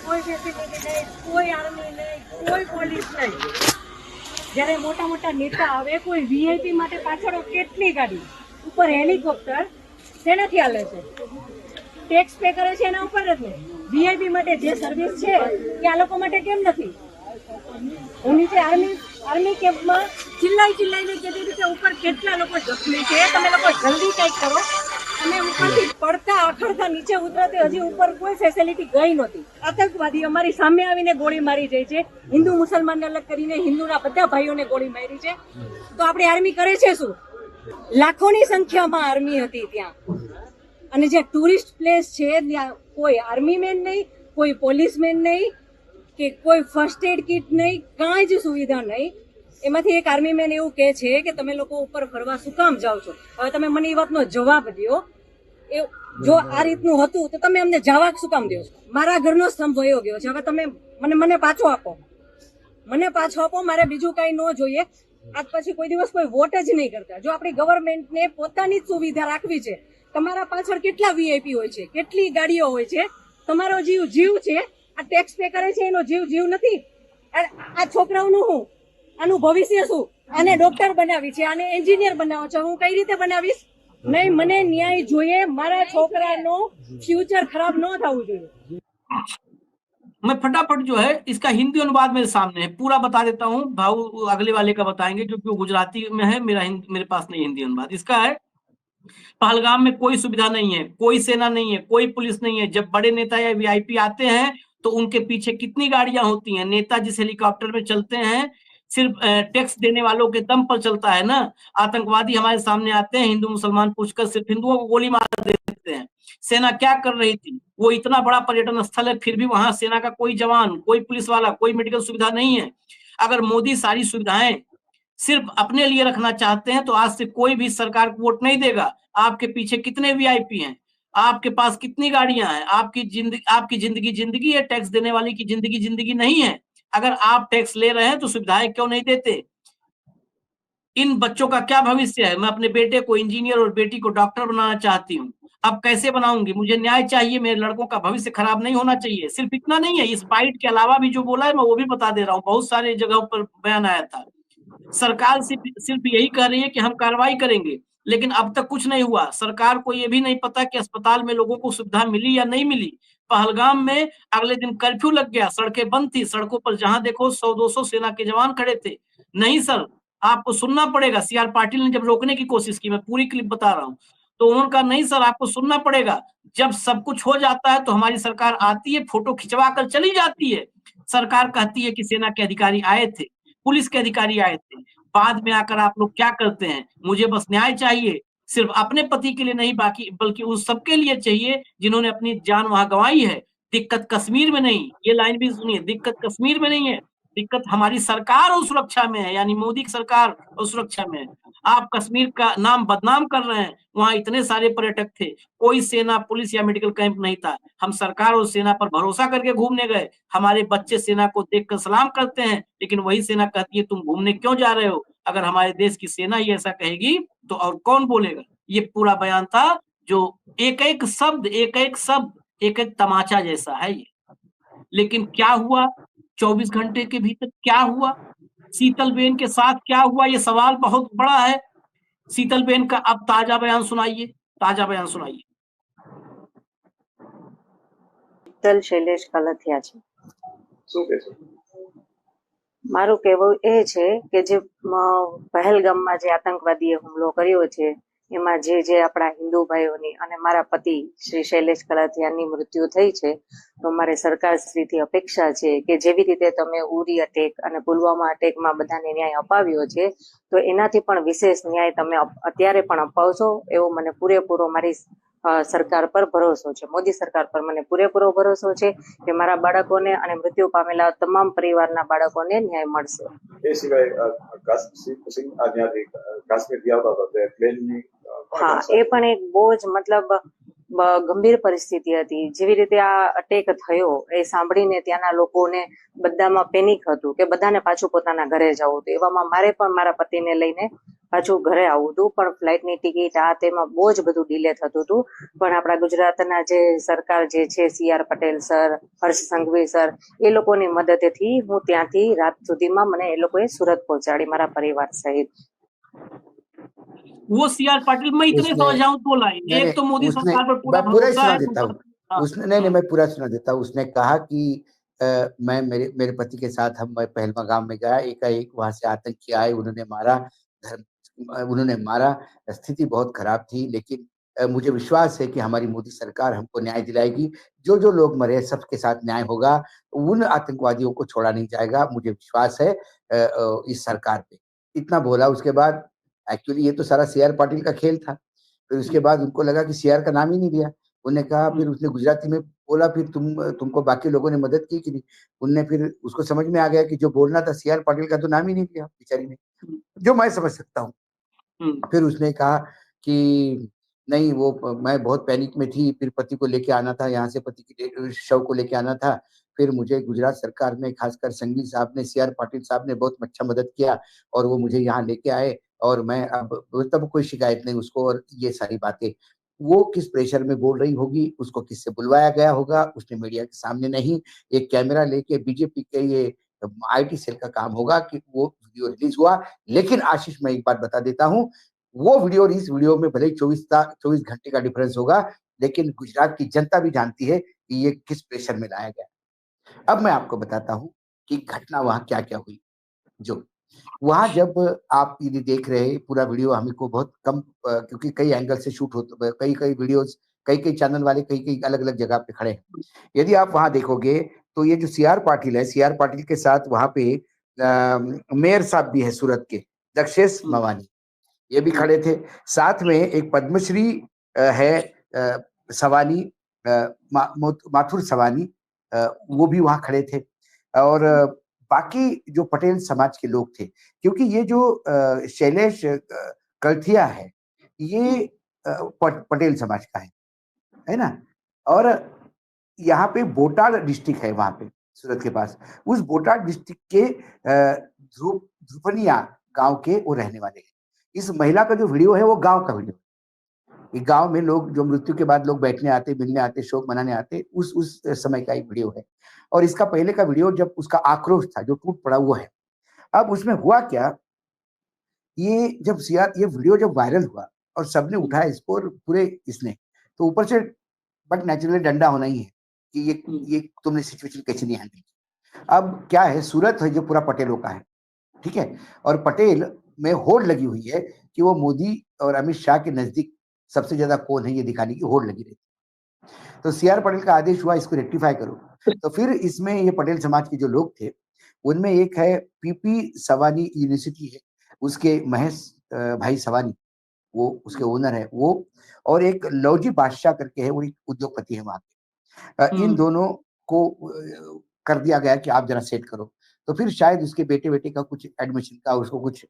કોઈ ફેસિલિટી નહીં, કોઈ આર્મી નહીં, કોઈ પોલીસ નહીં. જ્યારે મોટા મોટા નેતા આવે, કોઈ વીઆઈપી માટે પાછળ કેટલી ગાડી, ઉપર હેલિકોપ્ટર શેનાથી હાલે છે? ટેક્સ પે કરે છે એના ઉપર જ ને. વીઆઈપી માટે જે સર્વિસ છે એ આ લોકો માટે કેમ નથી? હું નીચે આર્મી કેમ્પમાં ચિલ્લાઈને કહેતી હતી કે ઉપર કેટલા લોકો જખમી છે, તમે લોકો જલ્દી કંઈક કરો. અને ઉપરથી પડતા આખડતા નીચે ઉતરતે હજી ઉપર કોઈ ફેસિલિટી ગઈ નહોતી. આતંકવાદી અમારી સામે આવીને ગોળી મારી જાય છે. હિન્દુ મુસલમાનને અલગ કરીને હિન્દુના બધા ભાઈઓને ગોળી મારી છે. તો આપણી આર્મી કરે છે શું? લાખોની સંખ્યામાં આર્મી હતી ત્યાં. અને જે ટુરિસ્ટ પ્લેસ છે ત્યાં કોઈ આર્મી મેન નહીં, કોઈ પોલીસમેન નહીં, કે કોઈ ફર્સ્ટ એડ કિટ નહીં, કાંઈ જ સુવિધા નહીં. એમાંથી એક આર્મી મેન એવું કહે છે કે તમે લોકો ઉપર ફરવા શું કામ જાઓ છો? હવે તમે મને એ વાતનો જવાબ દો. એ જો આ રીતનું હતું તો તમે અમને જવાબ શું કામ દો છો? મારા ઘરનો સ્તંભ વયો ગયો છે. હવે તમે મને પાછો આપો, મારે બીજું કાંઈ ન જોઈએ. આજ પછી કોઈ દિવસ કોઈ વોટ જ નહીં કરતા. જો આપણી ગવર્મેન્ટને પોતાની જ સુવિધા રાખવી છે, તમારા પાછળ કેટલા વીઆઈપી હોય છે, કેટલી ગાડીઓ હોય છે, તમારો જીવ છે. આ ટેક્સ પે કરે છે એનો જીવ નથી. આ છોકરાઓનું શું? આનું ભવિષ્ય શું? આને ડોક્ટર બનાવી છે, આને એન્જિનિયર બનાવો છો, હું કઈ રીતે બનાવીશ? નહીં, મને ન્યાય જોઈએ. મારા છોકરાનું फ्यूचर खराब न થવું જોઈએ. मैं फटाफट जो है इसका हिंदी अनुवाद मेरे सामने है, पूरा बता देता हूँ। भाऊ अगले वाले का बताएंगे क्योंकि वो गुजराती में है, मेरे पास नहीं हिंदी अनुवाद। इसका है, पहलगाम में कोई सुविधा नहीं है, कोई सेना नहीं है, कोई पुलिस नहीं है। जब बड़े नेता या वीआईपी आते हैं तो उनके पीछे कितनी गाड़ियां होती हैं। नेता जिस हेलीकॉप्टर में चलते हैं सिर्फ टैक्स देने वालों के दम पर चलता है ना। आतंकवादी हमारे सामने आते हैं, हिंदू मुसलमान पूछकर सिर्फ हिंदुओं को गोली मार देते हैं। सेना क्या कर रही थी? वो इतना बड़ा पर्यटन स्थल है, फिर भी वहां सेना का कोई जवान, कोई पुलिस वाला, कोई मेडिकल सुविधा नहीं है। अगर मोदी सारी सुविधाएं सिर्फ अपने लिए रखना चाहते हैं तो आज से कोई भी सरकार को वोट नहीं देगा। आपके पीछे कितने वीआईपी हैं, आपके पास कितनी गाड़ियां हैं, आपकी जिंदगी है, टैक्स देने वाले की जिंदगी नहीं है। अगर आप टैक्स ले रहे हैं तो सुविधाएं क्यों नहीं देते? इन बच्चों का क्या भविष्य है? मैं अपने बेटे को इंजीनियर और बेटी को डॉक्टर बनाना चाहती हूँ, अब कैसे बनाऊंगी? मुझे न्याय चाहिए, मेरे लड़कों का भविष्य खराब नहीं होना चाहिए। सिर्फ इतना नहीं है, इस बाइट के अलावा भी जो बोला है मैं वो भी बता दे रहा हूँ। बहुत सारे जगहों पर बयान आया था। सरकार सिर्फ यही कह रही है कि हम कार्रवाई करेंगे, लेकिन अब तक कुछ नहीं हुआ। सरकार को ये भी नहीं पता कि अस्पताल में लोगों को सुविधा मिली या नहीं मिली। पहलगाम में अगले दिन कर्फ्यू लग गया, सड़कें बंद थी, सड़कों पर जहां देखो 100-200 सेना के जवान खड़े थे। नहीं सर, आपको सुनना पड़ेगा। सीआर पाटिल ने जब रोकने की कोशिश की, मैं पूरी क्लिप बता रहा हूं, तो उन्होंने कहा नहीं सर आपको सुनना पड़ेगा। जब सब कुछ हो जाता है तो हमारी सरकार आती है, फोटो खिंचवा कर चली जाती है। सरकार कहती है कि सेना के अधिकारी आए थे, पुलिस के अधिकारी आए थे। बाद में आकर आप लोग क्या करते हैं? मुझे बस न्याय चाहिए, सिर्फ अपने पति के लिए नहीं बल्कि उन सबके लिए चाहिए जिन्होंने अपनी जान वहां गंवाई है। दिक्कत कश्मीर में नहीं, ये लाइन भी सुनिए, दिक्कत कश्मीर में नहीं है, दिक्कत हमारी सरकार और सुरक्षा में है, यानी मोदी की सरकार और सुरक्षा में है। आप कश्मीर का नाम बदनाम कर रहे हैं। वहां इतने सारे पर्यटक थे, कोई सेना, पुलिस या मेडिकल कैंप नहीं था। हम सरकार और सेना पर भरोसा करके घूमने गए। हमारे बच्चे सेना को देखकर सलाम करते हैं, लेकिन वही सेना कहती है तुम घूमने क्यों जा रहे हो? अगर हमारे देश की सेना ही ऐसा कहेगी तो और कौन बोलेगा? ये पूरा बयान था, जो एक एक शब्द एक एक तमाचा जैसा है ये। लेकिन क्या हुआ 24 घंटे के भीतर? क्या हुआ शीतलबेन के साथ? क्या हुआ? ये सवाल बहुत बड़ा है। शीतलबेन का अब ताजा बयान सुनाइए। शीतल शैलेश कलथिया છે। મારું કહેવું એ છે કે જે પહેલગામમાં જે આતંકવાદીએ હુમલો કર્યો છે એમાં જે આપણા હિન્દુ ભાઈઓની અને મારા પતિ શ્રી શૈલેષ કલથિયાની મૃત્યુ થઈ છે, તો મારે સરકારશ્રીથી અપેક્ષા છે કે જેવી રીતે તમે ઉરી અટેક અને પુલવામા અટેકમાં બધાને ન્યાય અપાવ્યો છે, તો એનાથી પણ વિશેષ ન્યાય તમે અત્યારે પણ અપાવશો એવો મને પૂરેપૂરો મારી સરકાર પર ભરોસો છે। મોદી સરકાર પર મને પૂરેપૂરો ભરોસો છે કે મારા બાળકોને અને મૃત્યુ પામેલા તમામ પરિવારના બાળકોને ન્યાય મળશે। એ સિવાય કાશ્મીર ગયા હતા તે પ્લેનની હા, એ પણ એક બહુ જ મતલબ ગંભીર પરિસ્થિતિ હતી। જેવી રીતે આ અટેક થયો એ સાંભળીને ત્યાંના લોકોને બધામાં પેનિક હતું કે બધાને પાછું પોતાના ઘરે જવું હતું। એવામાં મારે પણ મારા પતિને લઈને પાછું ઘરે આવવું હતું, પણ ફ્લાઇટની ટિકિટ આ તેમાં બહુ જ બધું ડીલે થતું હતું. પણ આપણા ગુજરાતના જે સરકાર જે છે, CR Patel sir, Harsh Sanghavi sir, એ લોકોની મદદથી હું ત્યાંથી રાત સુધીમાં મને એ લોકોએ સુરત પહોંચાડી મારા પરિવાર સહિત. वो सीआर पाटिल, मैं इतने उसने समझाऊं 2 लाइन। नहीं एक तो मोदी उसने सरकार पर पूरा मैं पूरा ही भरोसा सुना है, देता हूँ। हाँ, उसने नहीं मैं पूरा सुना देता हूँ। उसने कहा कि मैं मेरे पति के साथ मैं पहलगाम में गया, एकाएक वहां से आतंकी आए, उन्होंने मारा, स्थिति बहुत खराब थी, लेकिन मुझे विश्वास है कि हमारी मोदी सरकार हमको न्याय दिलाएगी। जो जो लोग मरे सबके साथ न्याय होगा, उन आतंकवादियों को छोड़ा नहीं जाएगा, मुझे विश्वास है इस सरकार पे। इतना बोला। उसके बाद एक्चुअली ये तो सारा CR पाटिल का खेल था। फिर उसके बाद उनको लगा कि CR का नाम ही नहीं लिया। उन्होंने कहा, फिर उसने गुजराती में बोला, फिर तुमको बाकी लोगों ने मदद की कि नहीं? उनने फिर उसको समझ में आ गया कि जो बोलना था CR पाटिल का तो नाम ही नहीं लिया बेचारी ने, जो मैं समझ सकता हूँ। फिर उसने कहा कि नहीं वो मैं बहुत पैनिक में थी, फिर पति को लेके आना था, यहाँ से पति की शव को लेके आना था। फिर मुझे गुजरात सरकार में खासकर संघवी साहब ने, CR पाटिल साहब ने बहुत अच्छा मदद किया और वो मुझे यहाँ लेके आए और मैं अब तब कोई शिकायत नहीं उसको। और ये सारी बातें वो किस प्रेशर में बोल रही होगी, उसको किससे बुलवाया गया होगा, उसने मीडिया के सामने नहीं, एक कैमरा लेके बीजेपी के ये IT सेल का काम होगा कि वो वीडियो रिलीज हुआ। लेकिन आशीष, मैं एक बात बता देता हूँ, वो वीडियो और इस वीडियो में भले ही 24 घंटे का डिफरेंस होगा, लेकिन गुजरात की जनता भी जानती है कि ये किस प्रेशर में लाया गया। अब मैं आपको बताता हूँ कि घटना वहां क्या क्या हुई। जो वहां जब आप यदि देख रहे हैं पूरा वीडियो, हमको बहुत कम क्योंकि कई एंगल से शूट होते, कई वीडियोस, कई चैनल वाले कई अलग अलग जगह पे खड़े हैं। यदि आप वहां देखोगे तो ये जो CR पाटिल है, CR पाटिल के साथ वहां पे मेयर साहब भी है सूरत के, दक्षेश मवानी, ये भी खड़े थे। साथ में एक पद्मश्री है सवानी, माथुर सवानी, वो भी वहां खड़े थे। और बाकी जो पटेल समाज के लोग थे, क्योंकि ये जो शैलेश कलथिया है, ये पटेल समाज का है ना। और यहाँ पे बोटाड डिस्ट्रिक्ट है, वहां पे सूरत के पास, उस बोटाड डिस्ट्रिक्ट के ध्रुपनिया गांव के वो रहने वाले हैं। इस महिला का जो वीडियो है वो गांव का वीडियो है। गांव में लोग जो मृत्यु के बाद लोग बैठने आते, मिलने आते, शोक मनाने आते, उस समय का एक वीडियो है। और इसका पहले का वीडियो जब उसका आक्रोश था जो टूट पड़ा वो है। अब उसमें हुआ क्या, ये जब ये वीडियो जब वायरल हुआ और सबने उठाया इसको और पूरे इसने, तो ऊपर से बट नेचुरली डंडा होना ही है कि ये तुमने सिचुएशन कैसे नहीं हैंडल की। अब क्या है, सूरत है जो पूरा पटेलों का है, ठीक है, और पटेल में होड़ लगी हुई है कि वो मोदी और अमित शाह के नजदीक सबसे ज्यादा कौन है ये दिखाने की होड़ लगी रहती। तो CR पटेल का आदेश हुआ इसको रेक्टिफाई करो। तो फिर इसमें ये पटेल समाज के जो लोग थे, उनमें एक है PP सवानी यूनिवर्सिटी है, उसके महेश भाई सवानी, वो उसके ओनर है वो, और एक लौजी बादशाह करके है, वो एक उद्योगपति है वहां के। इन दोनों को कर दिया गया कि आप जरा सेट करो। तो फिर शायद उसके बेटे का कुछ एडमिशन का उसको कुछ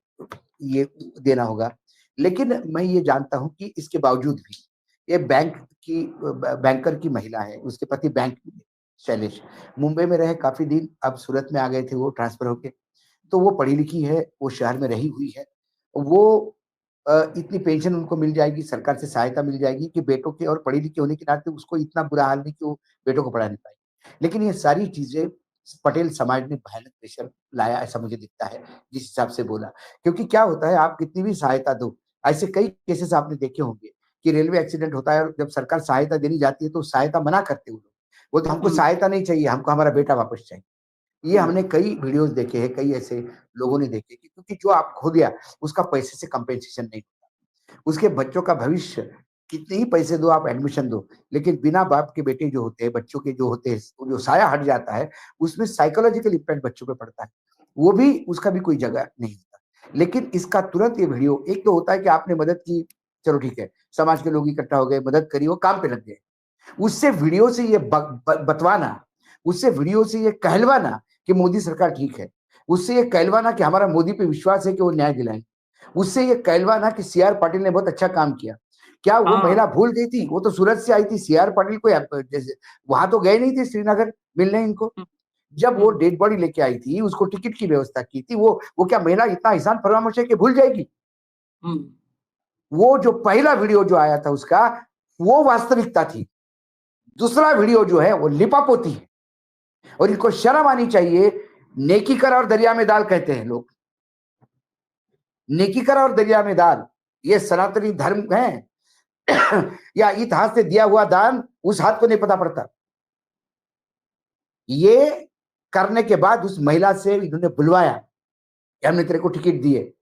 ये देना होगा। लेकिन मैं ये जानता हूं कि इसके बावजूद भी ये बैंकर की महिला है, उसके पति बैंक में, शैलेश मुंबई में रहे काफी दिन, अब सूरत में आ गए थे वो ट्रांसफर होके। तो वो पढ़ी लिखी है, वो शहर में रही हुई है, वो इतनी पेंशन उनको मिल जाएगी, सरकार से सहायता मिल जाएगी कि बेटों के, और पढ़ी लिखी होने के नाते उसको इतना बुरा हाल नहीं कि वो बेटों को पढ़ा नहीं पाएगी। लेकिन ये सारी चीजें पटेल समाज ने भयानक प्रेशर लाया, ऐसा मुझे दिखता है जिस हिसाब से बोला। क्योंकि क्या होता है, आप कितनी भी सहायता दो, ऐसे कई केसेस आपने देखे होंगे कि रेलवे एक्सीडेंट होता है और जब सरकार सहायता देनी जाती है तो सहायता मना करते हैं वो तो हमको सहायता नहीं चाहिए, हमको हमारा बेटा वापस चाहिए। ये हमने कई वीडियोस देखे हैं, कई ऐसे लोगों ने देखे कि क्योंकि जो आप खो गया उसका पैसे से कंपेंसेशन नहीं होता। उसके बच्चों का भविष्य, कितने ही पैसे दो, आप एडमिशन दो, लेकिन बिना बाप के बेटे जो होते हैं, बच्चों के जो होते हैं, जो साया हट जाता है, उसमें साइकोलॉजिकल इम्पैक्ट बच्चों पे पड़ता है, वो भी उसका भी कोई जगह नहीं होता। लेकिन इसका तुरंत ये वीडियो, एक तो होता है कि आपने मदद की, चलो ठीक है, समाज के लोग इकट्ठा हो गए, मदद करी, वो काम पे लग गए। उससे वीडियो से ये बतवाना, उससे वीडियो से ये कहलवाना कि मोदी सरकार ठीक है, उससे ये कहलवाना कि हमारा मोदी पे विश्वास है कि वो न्याय दिलाएंगे, उससे ये कहलवाना कि CR पाटिल ने बहुत अच्छा काम किया। क्या वो महिला भूल गई थी? वो तो सूरत से आई थी, CR पाटिल को जैसे वहां तो गए नहीं थे श्रीनगर मिलने इनको। जब वो डेड बॉडी लेके आई थी, उसको टिकट की व्यवस्था की थी, वो क्या महिला इतना एहसान फरामोश है कि भूल जाएगी? वो जो पहला वीडियो जो आया था उसका, वो वास्तविकता थी। दूसरा वीडियो जो है वो लिपापोती है, और इनको शर्म आनी चाहिए। नेकी कर और दरिया में डाल कहते हैं लोग। नेकी कर और दरिया में डाल, ये सनातनी धर्म है या इतिहास से दिया हुआ दान उस हाथ को नहीं पता पड़ता। ये करने के बाद उस महिला से इन्होंने बुलवाया कि हमने तेरे को टिकट दिए,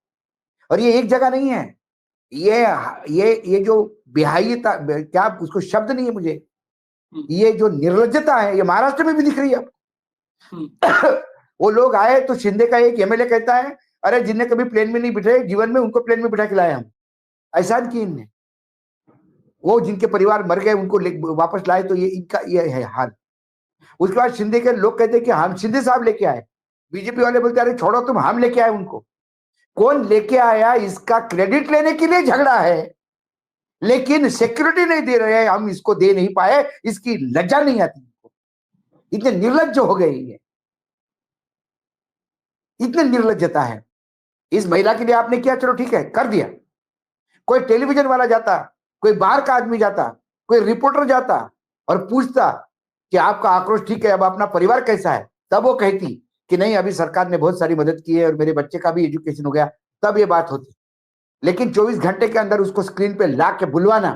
और ये एक जगह नहीं है। ये जो बेहायता, क्या उसको शब्द नहीं है मुझे, ये जो निर्लज्जता है, ये महाराष्ट्र में भी दिख रही है अब। वो लोग आए तो शिंदे का एक एमएलए कहता है, अरे जिनने कभी प्लेन में नहीं बिठाए जीवन में, उनको प्लेन में बिठा के लाए हम। एहसान किए इनने। वो जिनके परिवार मर गए उनको वापस लाए, तो ये इनका ये है हाल। उसके बाद शिंदे के लोग कहते हैं कि हम शिंदे साहब लेके आए। बीजेपी वाले बोलते अरे छोड़ो तुम, हम लेके आए उनको। कौन लेके आया इसका क्रेडिट लेने के लिए झगड़ा है, लेकिन सिक्योरिटी नहीं दे रहे हैं, हम इसको दे नहीं पाए, इसकी लज्जा नहीं आती। इतने निर्लज्ज हो गए ये, इतने निर्लज्जता है। इस महिला के लिए आपने किया, चलो ठीक है कर दिया। कोई टेलीविजन वाला जाता, कोई बाहर का आदमी जाता, कोई रिपोर्टर जाता और पूछता कि आपका आक्रोश ठीक है, अब अपना परिवार कैसा है, तब वो कहती कि नहीं अभी सरकार ने बहुत सारी मदद की है और मेरे बच्चे का भी एजुकेशन हो गया, तब ये बात होती। लेकिन 24 घंटे के अंदर उसको स्क्रीन पे ला के बुलवाना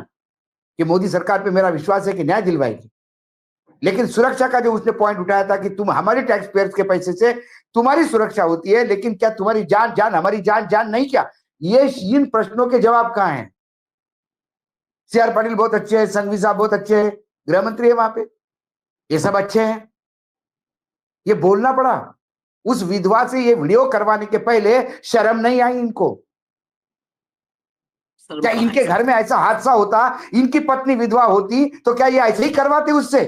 कि मोदी सरकार पे मेरा विश्वास है कि न्याय दिलवाएगी। लेकिन सुरक्षा का जो उसने पॉइंट उठाया था कि तुम हमारी टैक्स पेयर्स के पैसे से तुम्हारी सुरक्षा होती है, लेकिन क्या तुम्हारी जान जान हमारी जान जान नहीं क्या? ये इन प्रश्नों के जवाब कहाँ हैं? CR पाटिल बहुत अच्छे हैं, संघवी साहब बहुत अच्छे हैं, गृह मंत्री है वहां पे, ये सब अच्छे हैं। ये बोलना पड़ा उस विधवा से, ये वीडियो करवाने के पहले शर्म नहीं आई इनको? क्या इनके घर में ऐसा हादसा होता, इनकी पत्नी विधवा होती तो क्या ये ऐसे ही करवाते उससे?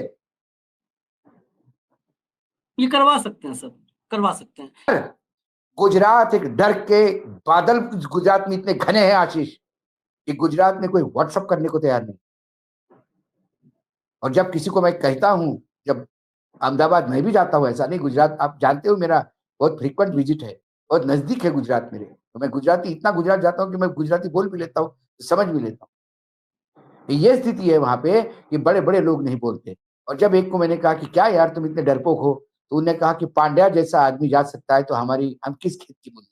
ये करवा सकते हैं, सब करवा सकते हैं। गुजरात एक डर के बादल गुजरात में इतने घने हैं आशीष कि गुजरात में कोई व्हाट्सअप करने को तैयार नहीं। और जब किसी को मैं कहता हूं, जब अहमदाबाद मैं भी जाता हूं, ऐसा नहीं, गुजरात आप जानते हो मेरा बहुत फ्रीक्वेंट विजिट है, बहुत नजदीक है गुजरात मेरे, तो मैं गुजराती, इतना गुजरात जाता हूं कि मैं गुजराती बोल भी लेता हूं, समझ भी लेता हूं। ये स्थिति है वहां पे कि बड़े बड़े लोग नहीं बोलते। और जब एक को मैंने कहा कि क्या यार तुम इतने डरपोक हो, तो उन्होंने कहा कि पांड्या जैसा आदमी जा सकता है तो हम किस खेत की मूली?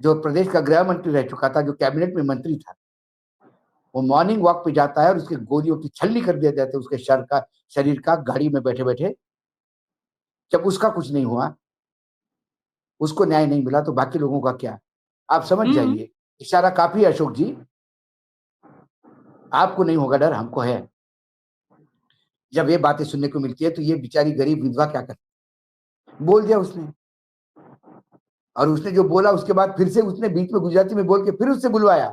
जो प्रदेश का गृह मंत्री रह चुका था, जो कैबिनेट में मंत्री था, वो मॉर्निंग वॉक पे जाता है और उसके गोलियों की छलनी कर दिया जाता है उसके शरीर का गाड़ी में बैठे बैठे। जब उसका कुछ नहीं हुआ, उसको न्याय नहीं मिला, तो बाकी लोगों का क्या? आप समझ जाइए। इशारा काफी है अशोक जी, आपको नहीं होगा डर, हमको है। जब ये बातें सुनने को मिलती है तो ये बेचारी गरीब विधवा क्या करती? बोल दिया उसने, और उसने जो बोला उसके बाद फिर से उसने बीच में गुजराती में बोल के फिर उससे बुलवाया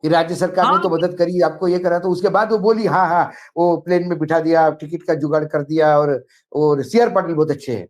कि राज्य सरकार ने तो मदद करी, आपको ये करा। तो उसके बाद वो बोली हाँ हाँ वो प्लेन में बिठा दिया, टिकट का जुगाड़ कर दिया, और CR पाटिल बहुत अच्छे हैं।